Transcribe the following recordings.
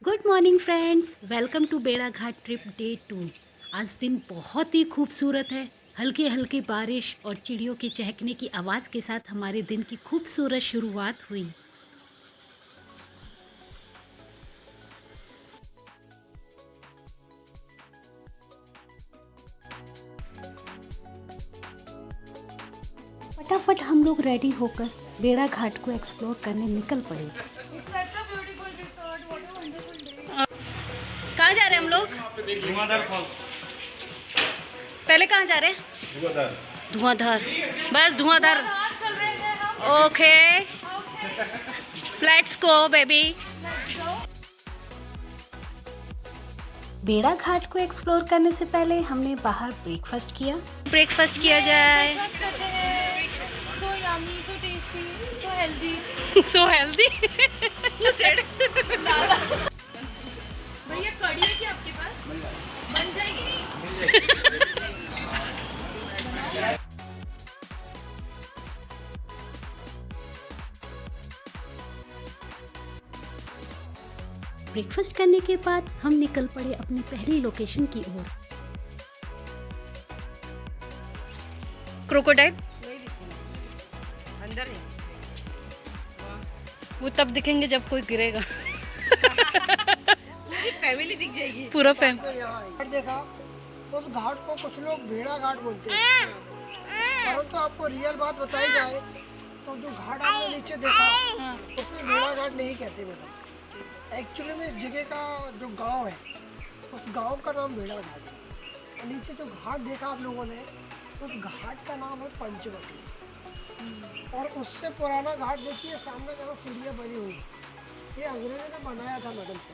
Good morning friends, welcome to Bheda Ghat trip day 2। आज दिन बहुत ही खूबसूरत है। हल्की हल्की बारिश और चिड़ियों के चहकने की आवाज़ के साथ हमारे दिन की खूबसूरत शुरुआत हुई। फटाफट हम लोग रेडी होकर बेड़ा घाट को एक्सप्लोर करने निकल पड़े। कहाँ जा रहे हैं हम लोग? धुआंधार फॉल। पहले कहाँ जा रहे हैं? धुआंधार। बस धुआंधार। Okay, let's go baby. बेड़ा घाट को एक्सप्लोर करने से पहले हमने बाहर ब्रेकफास्ट किया। ब्रेकफास्ट किया जाए। So yummy, so tasty, so healthy. So healthy. भैया कड़ी है क्या आपके पास? बन जाएगी नहीं? ब्रेकफास्ट करने के बाद हम निकल पड़े अपनी पहली लोकेशन की ओर। क्रोकोडाइल अंदर ही वो तब दिखेंगे जब कोई गिरेगा। फैमिली दिख जाएगी। पूरा फैम घाट देखा। उस घाट को कुछ लोग भेड़ा घाट बोलते हैं, परंतु आपको रियल बात बताई जाए तो जो घाट आपने नीचे देखा उसे भेड़ा घाट नहीं कहते बेटा। एक्चुअली में इस जगह का जो गांव है उस गांव का नाम भेड़ा घाट है। और नीचे जो घाट देखा आप लोगों ने उस घाट का नाम है पंचवटी। और उससे पुराना घाट देखिए सामने जगह सीढ़ियाँ बनी हुई, ये अंग्रेजों ने बनाया था मैडम से।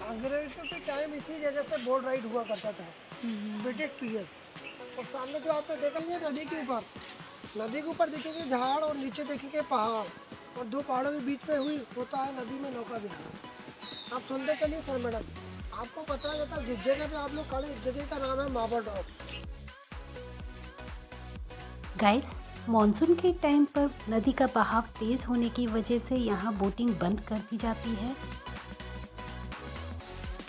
अंग्रेजों के टाइम इसी जगह से बोट राइड हुआ करता था, ब्रिटिश पीरियड। और सामने जो आपने देखा ये नदी के ऊपर देखेंगे झाड़ और नीचे देखेंगे पहाड़, और दो पहाड़ों के बीच में हुई होता है नदी में नौका विहार। आप सुनते चलिए सर मैडम, आपको बताया जाता है जिस जगह पे आप लोग खड़े इस जगह का नाम है माबर डॉक। गाइस, मॉनसून के टाइम पर नदी का बहाव तेज होने की वजह से यहाँ बोटिंग बंद कर दी जाती है।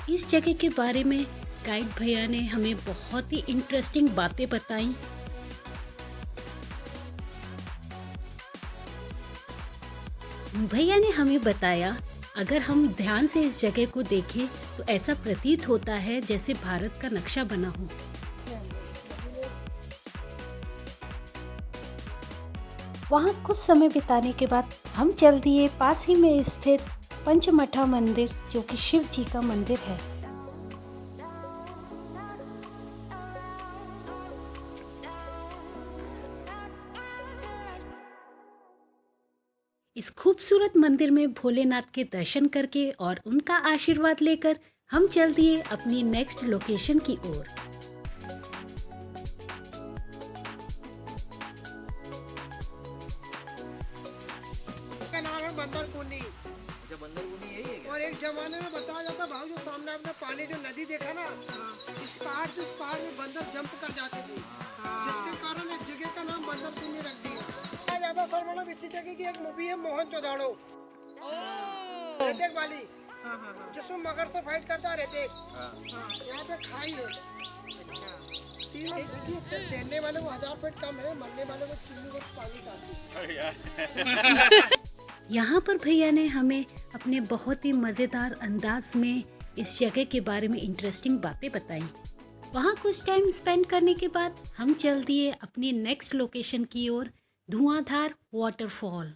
इस जगह के बारे में गाइड भैया ने हमें बहुत ही इंटरेस्टिंग बातें बताई। भैया ने हमें बताया, अगर हम ध्यान से इस जगह को देखें तो ऐसा प्रतीत होता है जैसे भारत का नक्शा बना हो। वहाँ कुछ समय बिताने के बाद हम चल दिए पास ही में स्थित पंचमठा मंदिर, जो कि शिव जी का मंदिर है। इस खूबसूरत मंदिर में भोलेनाथ के दर्शन करके और उनका आशीर्वाद लेकर हम चल दिए अपनी नेक्स्ट लोकेशन की ओर। का नाम है बंदरकुनी। और एक जमाने में बताया जाता भाई जो सामने आपने पानी जो नदी देखा ना, इस पहाड़ से उस पहाड़ में बंदर जंप कर जाते थे, जिसके कारण इस जगह का नाम बंदरकुनी रख दिया। ज्यादा सर मैडम इसी जगह की एक मूवी है मोहन जोदाड़ो, रेतेक वाली, जिसमें मगर से फाइट करता है रेतेक। यहाँ पे खाई है। सिर्फ देने वाले को 1000 फीट कम है, मरने वाले को चुन्नी को पानी काफी। यहाँ पर भैया ने हमें अपने बहुत ही मज़ेदार अंदाज में इस जगह के बारे में इंटरेस्टिंग बातें बताई। वहाँ कुछ टाइम स्पेंड करने के बाद हम चल दिए अपनी नेक्स्ट लोकेशन की ओर, धुआंधार वाटरफॉल।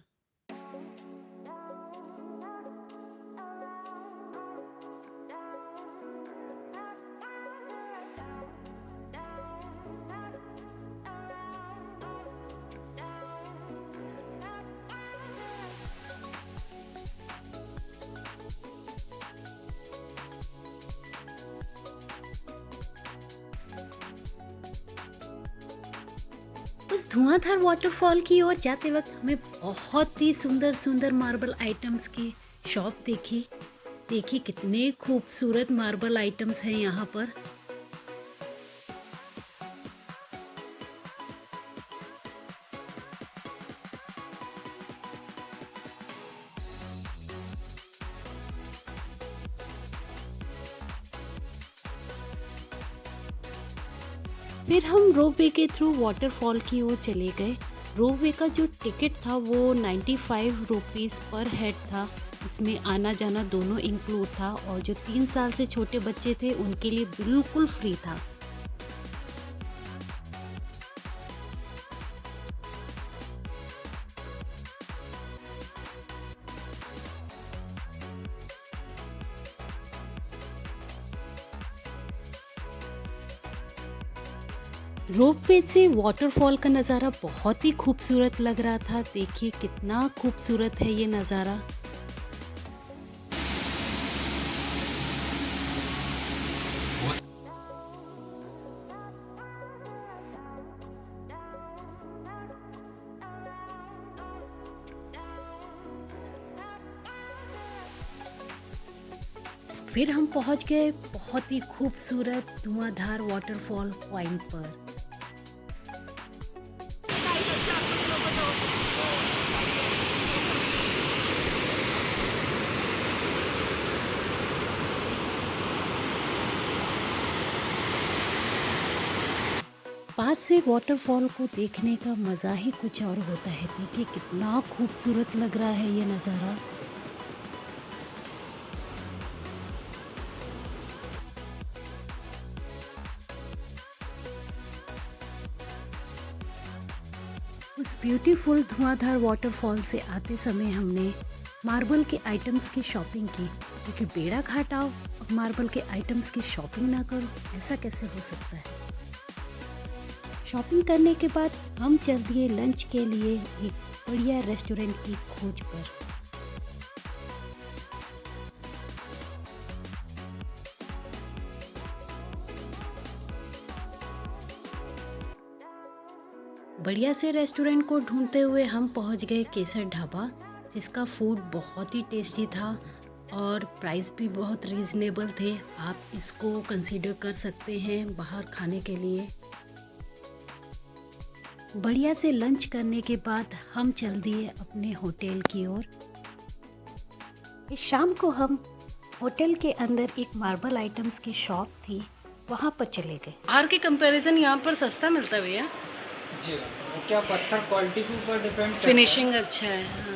उस धुआंधार वाटरफॉल की ओर जाते वक्त हमें बहुत ही सुंदर सुंदर मार्बल आइटम्स की शॉप देखी। देखिए कितने खूबसूरत मार्बल आइटम्स हैं यहाँ पर। फिर हम रोपवे के थ्रू वाटरफॉल की ओर चले गए। रोपवे का जो टिकट था वो 95 रुपीज़ पर हेड था। इसमें आना जाना दोनों इंक्लूड था और जो 3 साल से छोटे बच्चे थे उनके लिए बिल्कुल फ्री था। रोपवे से वाटरफॉल का नज़ारा बहुत ही खूबसूरत लग रहा था। देखिए कितना खूबसूरत है ये नज़ारा। फिर हम पहुंच गए बहुत ही खूबसूरत धुआंधार वाटरफॉल पॉइंट पर। पास से वाटरफॉल को देखने का मज़ा ही कुछ और होता है। देखिए कितना खूबसूरत लग रहा है ये नज़ारा। उस ब्यूटीफुल धुआंधार वाटरफॉल से आते समय हमने मार्बल के आइटम्स की शॉपिंग की, क्योंकि बेड़ा घाट आओ और मार्बल के आइटम्स की शॉपिंग ना करो, ऐसा कैसे हो सकता है। शॉपिंग करने के बाद हम चल दिए लंच के लिए एक बढ़िया रेस्टोरेंट की खोज पर। बढ़िया से रेस्टोरेंट को ढूंढते हुए हम पहुंच गए केसर ढाबा, जिसका फूड बहुत ही टेस्टी था और प्राइस भी बहुत रीज़नेबल थे। आप इसको कंसीडर कर सकते हैं बाहर खाने के लिए। बढ़िया से लंच करने के बाद हम चल दिए अपने होटल की ओर। इस शाम को हम होटल के अंदर एक मार्बल आइटम्स की शॉप थी, वहाँ पर चले गए। बाहर के कंपैरिजन यहाँ पर सस्ता मिलता है भैया। जी वो क्या पत्थर क्वालिटी के ऊपर डिपेंड करता फिनिशिंग अच्छा है। हाँ।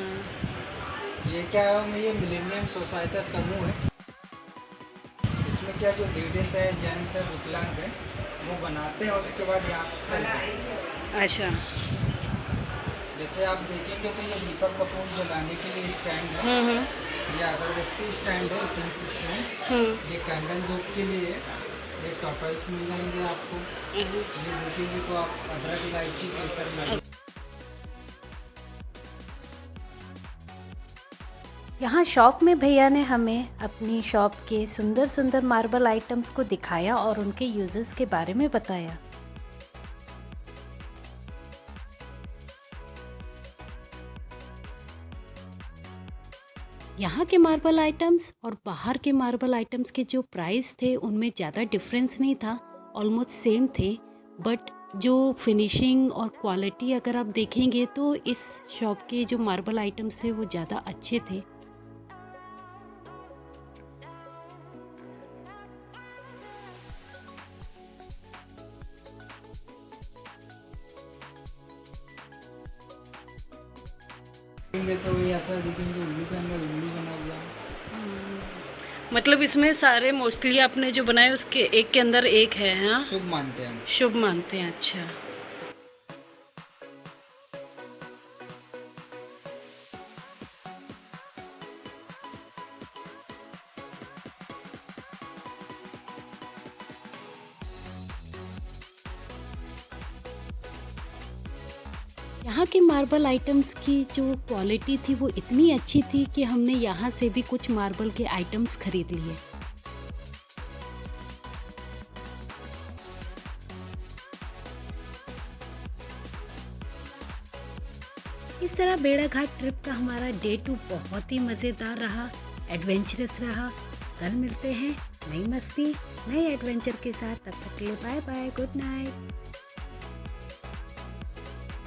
है। ये क्या है, ये मिलेनियम सोसाइटी समूह है। इसमें क्या जो लेडीज है, जेंट्स है, विकलांग है, वो बनाते हैं और उसके बाद यहाँ से सेल करते हैं। अच्छा। जैसे आप देखेंगे तो ये दीपक कपूर जलाने के लिए स्टैंड है, ये अगरबत्ती स्टैंड है, सेंस स्टैंड, ये कैंडल धूप के लिए है, ये टॉर्टल्स मिल जाएंगे आपको, ये देखेंगे तो आप अदरक, इलायची, केसर मिल। यहाँ शॉप में भैया ने हमें अपनी शॉप के सुंदर सुंदर मार्बल आइटम्स को दिखाया और उनके यूजेस के बारे में बताया। यहाँ के मार्बल आइटम्स और बाहर के मार्बल आइटम्स के जो प्राइस थे उनमें ज़्यादा डिफरेंस नहीं था, ऑलमोस्ट सेम थे। बट जो फिनिशिंग और क्वालिटी अगर आप देखेंगे तो इस शॉप के जो मार्बल आइटम्स थे वो ज़्यादा अच्छे थे। तो ये ऐसा दिखेंगे उल्लू के अंदर उल्लू बना हुआ। मतलब इसमें सारे मोस्टली आपने जो बनाए उसके एक के अंदर एक है। हाँ, शुभ मानते हैं हम। शुभ मानते हैं। अच्छा। यहाँ के मार्बल आइटम्स की जो क्वालिटी थी वो इतनी अच्छी थी कि हमने यहाँ से भी कुछ मार्बल के आइटम्स खरीद लिए। इस तरह बेड़ा घाट ट्रिप का हमारा डे 2 बहुत ही मज़ेदार रहा, एडवेंचरस रहा। कल मिलते हैं नई मस्ती, नए एडवेंचर के साथ। तब तक के लिए बाय बाय, गुड नाइट।